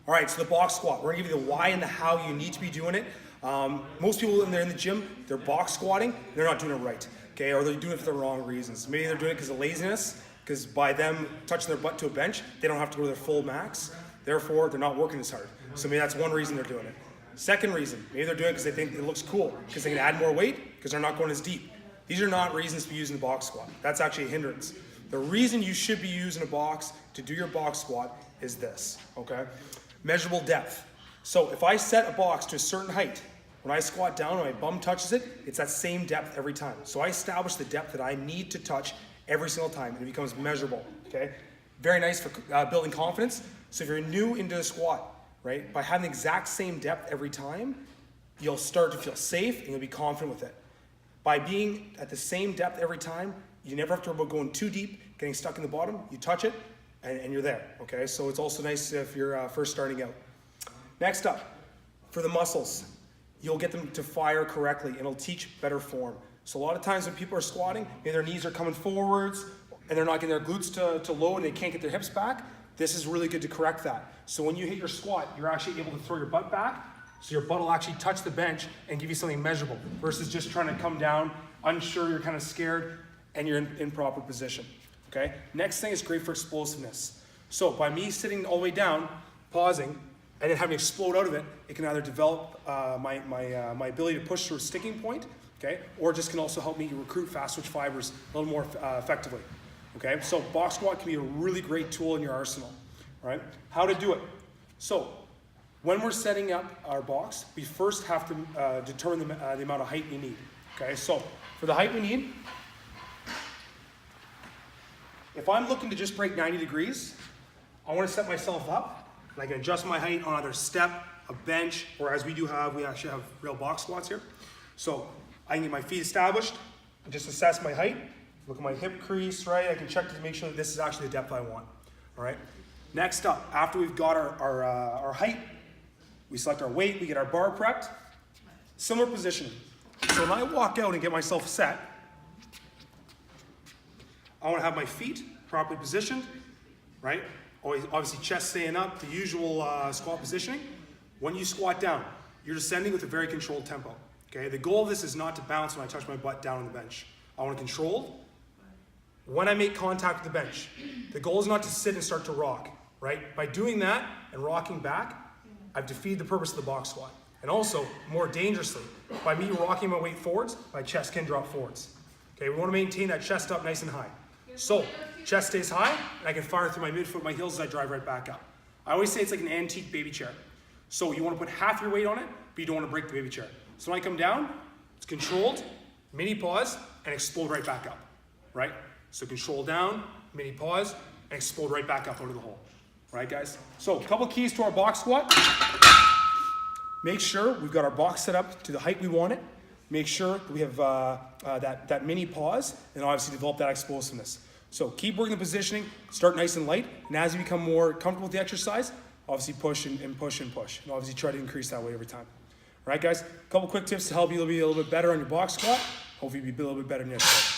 All right, so the box squat. We're gonna give you the why and the how you need to be doing it. Most people when they're in the gym, they're box squatting, they're not doing it right, okay? Or they're doing it for the wrong reasons. Maybe they're doing it because of laziness, because by them touching their butt to a bench, they don't have to go to their full max. Therefore, they're not working as hard. So maybe that's one reason they're doing it. Second reason, maybe they're doing it because they think it looks cool, because they can add more weight, because they're not going as deep. These are not reasons to be using the box squat. That's actually a hindrance. The reason you should be using a box to do your box squat is this, okay? Measurable depth. So if I set a box to a certain height, when I squat down and my bum touches it, it's that same depth every time. So I establish the depth that I need to touch every single time, and it becomes measurable, okay? Very nice for building confidence. So if you're new into a squat, right, by having the exact same depth every time, you'll start to feel safe and you'll be confident with it. By being at the same depth every time, you never have to worry about going too deep, getting stuck in the bottom. You touch it, and you're there, okay? So it's also nice if you're first starting out. Next up, for the muscles, you'll get them to fire correctly, and it'll teach better form. So a lot of times when people are squatting, maybe their knees are coming forwards, and they're not getting their glutes to low, and they can't get their hips back. This is really good to correct that. So when you hit your squat, you're actually able to throw your butt back, so your butt will actually touch the bench and give you something measurable, versus just trying to come down, unsure, you're kind of scared, and you're in proper position, okay? Next thing is great for explosiveness. So by me sitting all the way down, pausing, and then having to explode out of it, it can either develop my ability to push through a sticking point, okay? Or just can also help me recruit fast switch fibers a little more effectively, okay? So box squat can be a really great tool in your arsenal, all right? How to do it. So when we're setting up our box, we first have to determine the amount of height we need, okay? So for the height we need, if I'm looking to just break 90 degrees, I want to set myself up, and I can adjust my height on either step, a bench, or as we actually have real box squats here. So I can get my feet established, and just assess my height, look at my hip crease, right? I can check to make sure that this is actually the depth I want, all right? Next up, after we've got our height, we select our weight, we get our bar prepped, similar positioning. So when I walk out and get myself set, I want to have my feet properly positioned, right? Obviously chest staying up, the usual squat positioning. When you squat down, you're descending with a very controlled tempo, okay? The goal of this is not to bounce when I touch my butt down on the bench. I want it controlled. When I make contact with the bench, the goal is not to sit and start to rock, right? By doing that and rocking back, I've defeated the purpose of the box squat. And also, more dangerously, by me rocking my weight forwards, my chest can drop forwards. Okay, we want to maintain that chest up nice and high. So, chest stays high, and I can fire through my midfoot, my heels as I drive right back up. I always say it's like an antique baby chair. So you want to put half your weight on it, but you don't want to break the baby chair. So when I come down, it's controlled, mini pause, and explode right back up, right? So control down, mini pause, and explode right back up out of the hole. Right, guys? So a couple keys to our box squat. Make sure we've got our box set up to the height we want it. Make sure that we have that mini pause, and obviously develop that explosiveness. So keep working the positioning, start nice and light, and as you become more comfortable with the exercise, obviously push and push and push. And obviously try to increase that weight every time. All right, guys? A couple quick tips to help you be a little bit better on your box squat. Hopefully you'll be a little bit better in your squat.